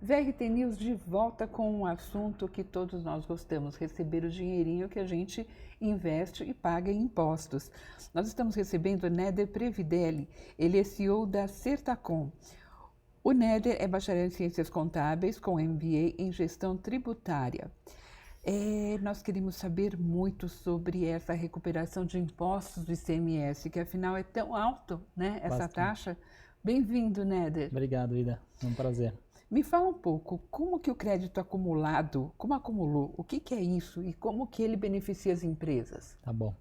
VRT News de volta com um assunto que todos nós gostamos, receber o dinheirinho que a gente investe e paga em impostos. Nós estamos recebendo o Néder Previdelli, ele é CEO da Certacom. O Néder é bacharel em Ciências Contábeis com MBA em Gestão Tributária. Nós queremos saber muito sobre essa recuperação de impostos do ICMS, que afinal é tão alto, né, essa Bastante. taxa. Bem-vindo, Néder. Obrigado, Ida. É um prazer. Me fala um pouco, como que o crédito acumulado, como acumulou, o que é isso e como que ele beneficia as empresas? Tá bom.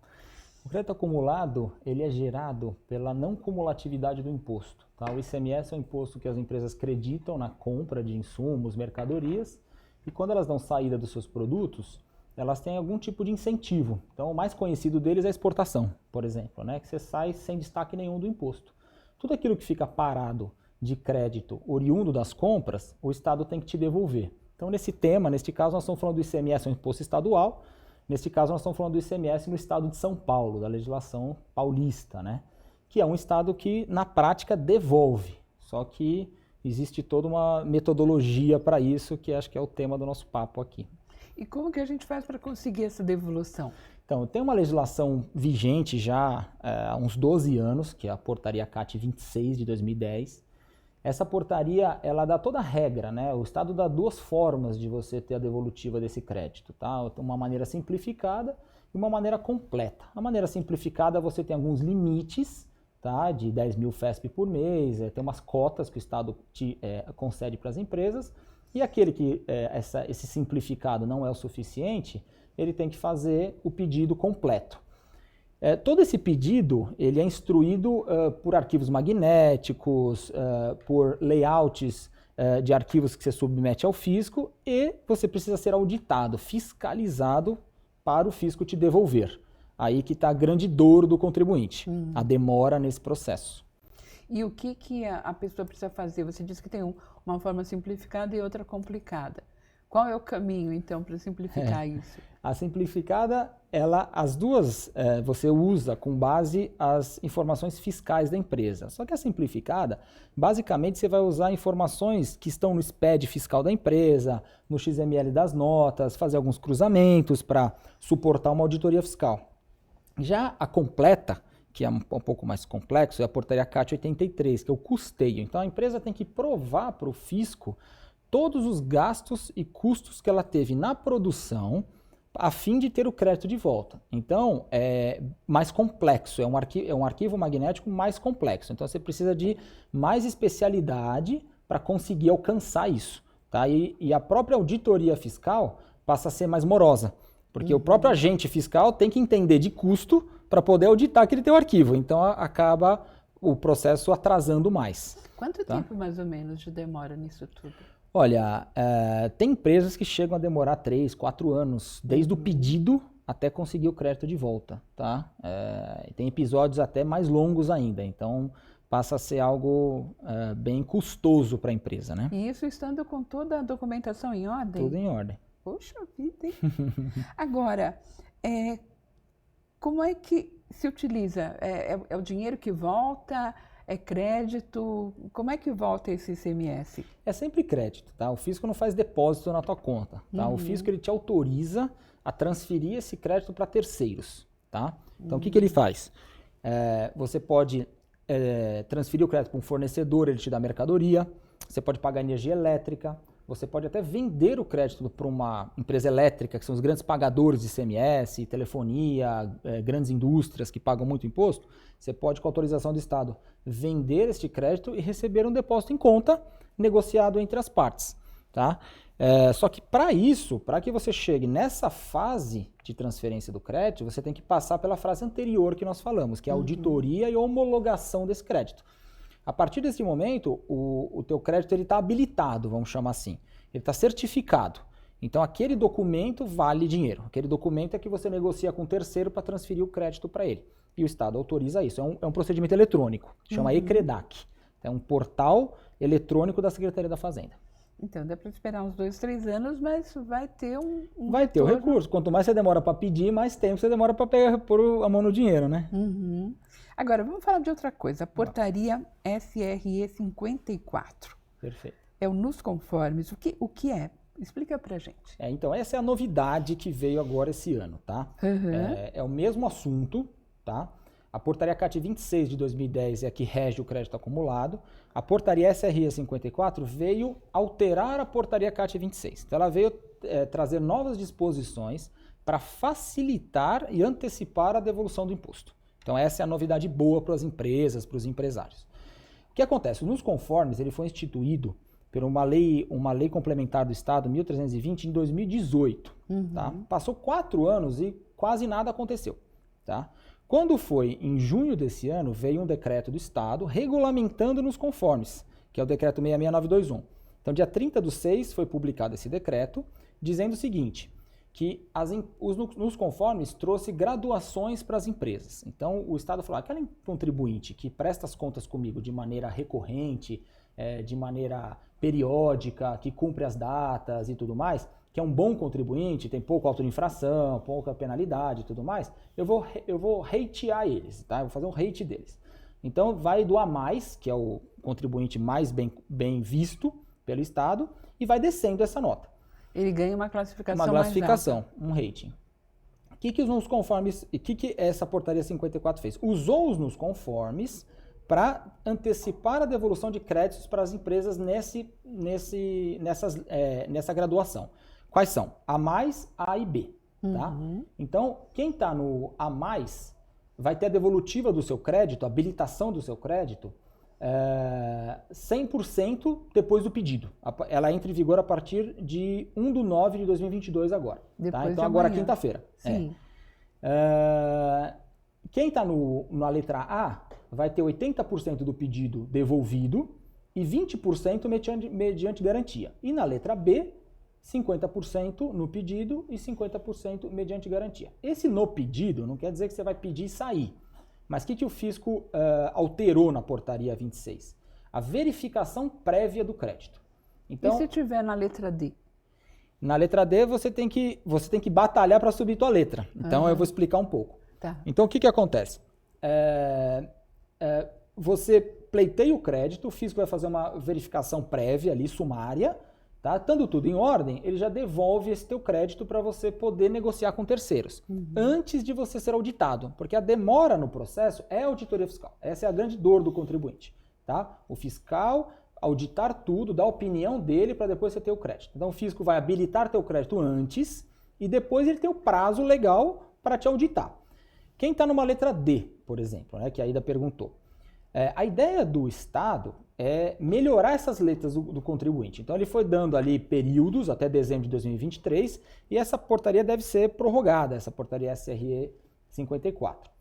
O crédito acumulado, ele é gerado pela não cumulatividade do imposto. Tá? O ICMS é um imposto que as empresas creditam na compra de insumos, mercadorias, e quando elas dão saída dos seus produtos, elas têm algum tipo de incentivo. Então, o mais conhecido deles é a exportação, por exemplo, né? Que você sai sem destaque nenhum do imposto. Tudo aquilo que fica parado de crédito oriundo das compras, o Estado tem que te devolver. Então, nesse caso, nós estamos falando do ICMS, um imposto estadual. Neste caso, nós estamos falando do ICMS no estado de São Paulo, da legislação paulista, né? Que é um estado que, na prática, devolve. Só que existe toda uma metodologia para isso, que acho que é o tema do nosso papo aqui. E como que a gente faz para conseguir essa devolução? Então, tem uma legislação vigente já há uns 12 anos, que é a Portaria CAT 26 de 2010. Essa portaria, ela dá toda a regra, né? O Estado dá duas formas de você ter a devolutiva desse crédito, tá? Uma maneira simplificada e uma maneira completa. A maneira simplificada, você tem alguns limites, tá? De 10 mil FESP por mês, tem umas cotas que o Estado concede para as empresas, e aquele que esse simplificado não é o suficiente, ele tem que fazer o pedido completo. Todo esse pedido ele é instruído por arquivos magnéticos, por layouts de arquivos que você submete ao fisco, e você precisa ser auditado, fiscalizado para o fisco te devolver. Aí que está a grande dor do contribuinte, a demora nesse processo. E o que a pessoa precisa fazer? Você disse que tem uma forma simplificada e outra complicada. Qual é o caminho, então, para simplificar isso? A simplificada, as duas você usa com base as informações fiscais da empresa. Só que a simplificada, basicamente, você vai usar informações que estão no SPED fiscal da empresa, no XML das notas, fazer alguns cruzamentos para suportar uma auditoria fiscal. Já a completa, que é um pouco mais complexo, é a Portaria CAT 83, que é o custeio. Então, a empresa tem que provar para o fisco todos os gastos e custos que ela teve na produção a fim de ter o crédito de volta. Então, é mais complexo, é um arquivo magnético mais complexo. Então, você precisa de mais especialidade para conseguir alcançar isso. Tá? E a própria auditoria fiscal passa a ser mais morosa, porque o próprio agente fiscal tem que entender de custo para poder auditar aquele teu arquivo. Então, acaba o processo atrasando mais. Quanto tempo, mais ou menos, de demora nisso tudo? Olha, tem empresas que chegam a demorar 3, 4 anos, desde o pedido até conseguir o crédito de volta, tá? Tem episódios até mais longos ainda, então passa a ser algo bem custoso para a empresa, né? E isso estando com toda a documentação em ordem? Tudo em ordem. Poxa vida, hein? Agora, como é que se utiliza? É o dinheiro que volta? É crédito? Como é que volta esse ICMS? É sempre crédito, tá? O fisco não faz depósito na tua conta, tá? O fisco ele te autoriza a transferir esse crédito para terceiros, tá? Então, o que ele faz? Você pode transferir o crédito para um fornecedor, ele te dá mercadoria, você pode pagar energia elétrica, você pode até vender o crédito para uma empresa elétrica, que são os grandes pagadores de ICMS, telefonia, grandes indústrias que pagam muito imposto. Você pode, com autorização do Estado, vender este crédito e receber um depósito em conta negociado entre as partes. Tá? Só que para isso, para que você chegue nessa fase de transferência do crédito, você tem que passar pela fase anterior que nós falamos, que é a auditoria e homologação desse crédito. A partir desse momento, o teu crédito está habilitado, vamos chamar assim. Ele está certificado. Então, aquele documento vale dinheiro. Aquele documento é que você negocia com o terceiro para transferir o crédito para ele. E o Estado autoriza isso. É um procedimento eletrônico, chama ECREDAC. É um portal eletrônico da Secretaria da Fazenda. Então, dá para esperar uns 2, 3 anos, mas vai ter vai ter o recurso. Quanto mais você demora para pedir, mais tempo você demora para pôr a mão no dinheiro, né? Agora, vamos falar de outra coisa. A portaria SRE 54. Perfeito. é o nos conformes. O que é? Explica pra gente. Então, essa é a novidade que veio agora esse ano, tá? É o mesmo assunto, tá? A portaria CAT 26 de 2010 é a que rege o crédito acumulado. A portaria SRE 54 veio alterar a portaria CAT 26. Então, ela veio trazer novas disposições para facilitar e antecipar a devolução do imposto. Então, essa é a novidade boa para as empresas, para os empresários. O que acontece? O nos conformes ele foi instituído por uma lei complementar do Estado, 1320, em 2018. Tá? Passou 4 anos e quase nada aconteceu. Tá? Quando foi em junho desse ano, veio um decreto do Estado regulamentando nos conformes, que é o decreto 66921. Então, dia 30/6 foi publicado esse decreto, dizendo o seguinte, que os nos conformes trouxe graduações para as empresas. Então, o Estado falou, aquele contribuinte que presta as contas comigo de maneira recorrente, de maneira periódica, que cumpre as datas e tudo mais, que é um bom contribuinte, tem pouco auto de infração, pouca penalidade e tudo mais, eu vou ratear eles, tá? Eu vou fazer um rate deles. Então, vai do A+, que é o contribuinte mais bem visto pelo Estado, e vai descendo essa nota. Ele ganha uma classificação um rating. O que os nos conformes, que essa portaria 54 fez? Usou os nos conformes para antecipar a devolução de créditos para as empresas nessa graduação. Quais são? A+, A e B. Tá? Então, quem está no A+, vai ter a devolutiva do seu crédito, a habilitação do seu crédito, 100% depois do pedido. Ela entra em vigor a partir de 1/9/2022 agora. Tá? Então, agora quinta-feira. Sim. Quem está na letra A vai ter 80% do pedido devolvido e 20% mediante garantia. E na letra B, 50% no pedido e 50% mediante garantia. Esse no pedido não quer dizer que você vai pedir e sair. Mas o que o fisco alterou na portaria 26? A verificação prévia do crédito. Então, e se tiver na letra D? Na letra D você tem que batalhar para subir tua letra. Então eu vou explicar um pouco. Tá. Então o que acontece? Você pleiteia o crédito, o fisco vai fazer uma verificação prévia ali, sumária, tá? Estando tudo em ordem, ele já devolve esse teu crédito para você poder negociar com terceiros, antes de você ser auditado, porque a demora no processo é a auditoria fiscal. Essa é a grande dor do contribuinte, tá? O fiscal auditar tudo, dar a opinião dele para depois você ter o crédito. Então o fisco vai habilitar teu crédito antes e depois ele tem o prazo legal para te auditar. Quem está numa letra D, por exemplo, né, que a Ida perguntou, a ideia do Estado é melhorar essas letras do contribuinte. Então ele foi dando ali períodos até dezembro de 2023 e essa portaria deve ser prorrogada, essa portaria SRE 54.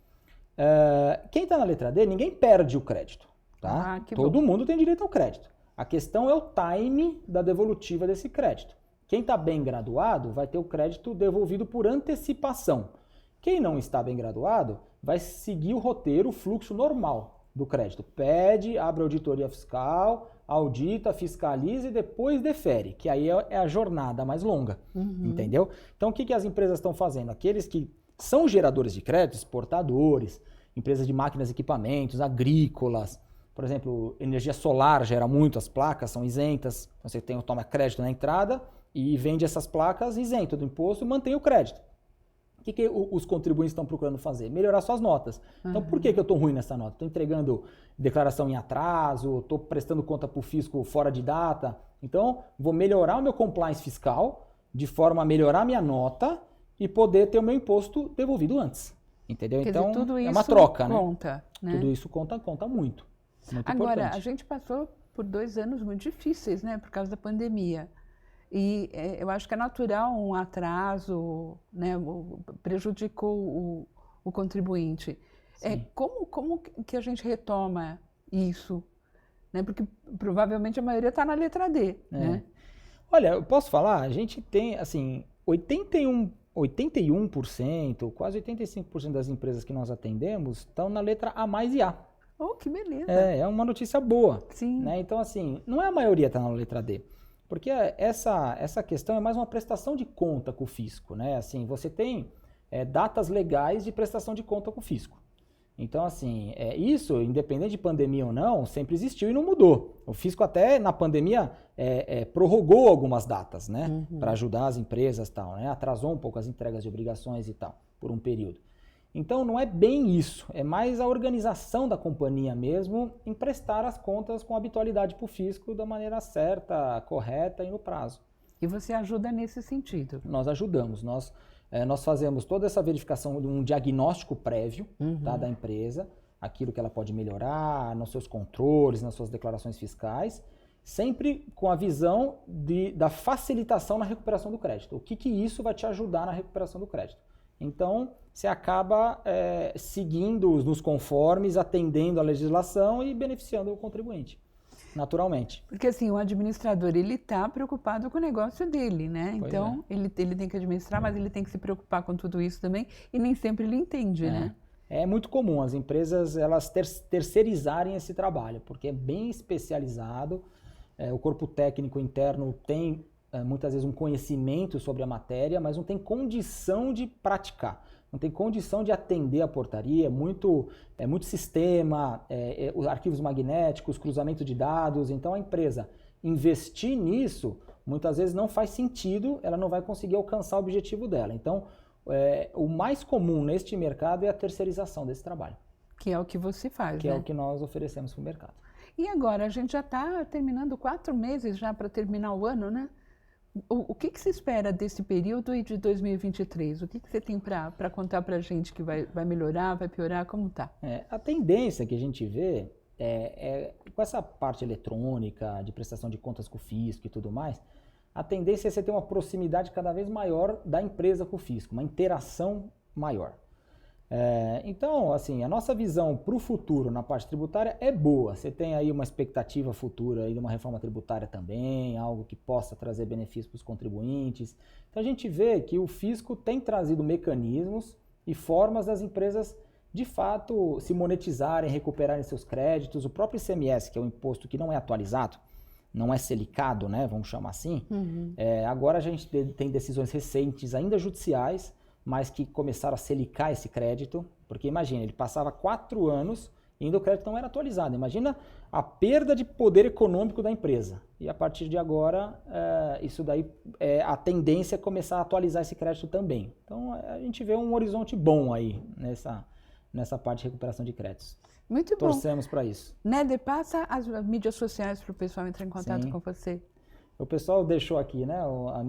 Quem está na letra D, ninguém perde o crédito. Tá? Todo mundo tem direito ao crédito. A questão é o time da devolutiva desse crédito. Quem está bem graduado vai ter o crédito devolvido por antecipação. Quem não está bem graduado vai seguir o roteiro, o fluxo normal do crédito. Pede, abre auditoria fiscal, audita, fiscaliza e depois defere, que aí é a jornada mais longa, entendeu? Então o que as empresas estão fazendo? Aqueles que são geradores de crédito, exportadores, empresas de máquinas e equipamentos, agrícolas, por exemplo, energia solar gera muito, as placas são isentas, você toma crédito na entrada e vende essas placas isento do imposto e mantém o crédito. O que os contribuintes estão procurando fazer? Melhorar suas notas. Então, por que eu estou ruim nessa nota? Estou entregando declaração em atraso, estou prestando conta para o fisco fora de data. Então, vou melhorar o meu compliance fiscal de forma a melhorar a minha nota e poder ter o meu imposto devolvido antes. Entendeu? Quer então, dizer, tudo isso é uma troca, conta, né? Tudo isso conta muito. Muito Agora, importante. a gente passou por 2 anos muito difíceis, né? Por causa da pandemia. E eu acho que é natural um atraso, né, prejudicou o contribuinte. Como que a gente retoma isso? Né? Porque provavelmente a maioria está na letra D. Né? Olha, eu posso falar, a gente tem assim, 81%, quase 85% das empresas que nós atendemos estão na letra A mais e A. Oh, que beleza! É uma notícia boa. Sim. Né? Então, assim, não é a maioria está na letra D. Porque essa questão é mais uma prestação de conta com o fisco, né? Assim, você tem datas legais de prestação de conta com o fisco. Então, assim, isso, independente de pandemia ou não, sempre existiu e não mudou. O fisco até na pandemia prorrogou algumas datas, né? Para ajudar as empresas e tal, né? Atrasou um pouco as entregas de obrigações e tal, por um período. Então, não é bem isso, é mais a organização da companhia mesmo em prestar as contas com habitualidade para o fisco da maneira certa, correta e no prazo. E você ajuda nesse sentido? Nós ajudamos, nós fazemos toda essa verificação de um diagnóstico prévio, tá, da empresa, aquilo que ela pode melhorar, nos seus controles, nas suas declarações fiscais, sempre com a visão da facilitação na recuperação do crédito. O que isso vai te ajudar na recuperação do crédito? Então, você acaba seguindo nos conformes, atendendo à legislação e beneficiando o contribuinte, naturalmente. Porque assim, o administrador, ele está preocupado com o negócio dele, né? Pois então, ele tem que administrar, mas ele tem que se preocupar com tudo isso também, e nem sempre ele entende, né? É muito comum as empresas elas terceirizarem esse trabalho, porque é bem especializado, o corpo técnico interno tem muitas vezes um conhecimento sobre a matéria, mas não tem condição de praticar, não tem condição de atender a portaria, é muito sistema, os arquivos magnéticos, cruzamento de dados, então a empresa investir nisso, muitas vezes não faz sentido, ela não vai conseguir alcançar o objetivo dela. Então, o mais comum neste mercado é a terceirização desse trabalho. Que é o que você faz, que né? é o que nós oferecemos para o mercado. E agora, a gente já está terminando 4 meses já para terminar o ano, né? O que se espera desse período e de 2023? O que você tem para contar para a gente que vai melhorar, vai piorar? Como está? A tendência que a gente vê com essa parte eletrônica, de prestação de contas com o fisco e tudo mais, a tendência é você ter uma proximidade cada vez maior da empresa com o fisco, uma interação maior. Então, assim, a nossa visão para o futuro na parte tributária é boa. Você tem aí uma expectativa futura aí de uma reforma tributária também, algo que possa trazer benefícios para os contribuintes. Então, a gente vê que o fisco tem trazido mecanismos e formas das empresas, de fato, se monetizarem, recuperarem seus créditos. O próprio ICMS, que é um imposto que não é atualizado, não é selicado, né, vamos chamar assim. Agora a gente tem decisões recentes, ainda judiciais, mas que começaram a selicar esse crédito, porque imagina, ele passava 4 anos e ainda o crédito não era atualizado. Imagina a perda de poder econômico da empresa. E a partir de agora, isso daí, a tendência é começar a atualizar esse crédito também. Então, a gente vê um horizonte bom aí nessa parte de recuperação de créditos. Muito bom. Torcemos para isso. Néder, passa as mídias sociais para o pessoal entrar em contato Sim. com você. O pessoal deixou aqui, né,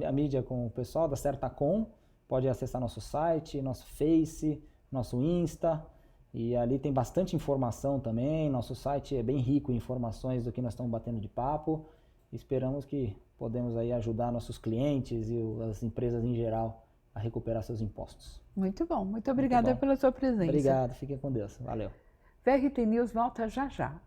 a mídia com o pessoal da Certacom. Pode acessar nosso site, nosso Face, nosso Insta, e ali tem bastante informação também. Nosso site é bem rico em informações do que nós estamos batendo de papo. Esperamos que podemos aí ajudar nossos clientes e as empresas em geral a recuperar seus impostos. Muito bom. Muito obrigada pela sua presença. Obrigado. Fiquem com Deus. Valeu. VRT News volta já já.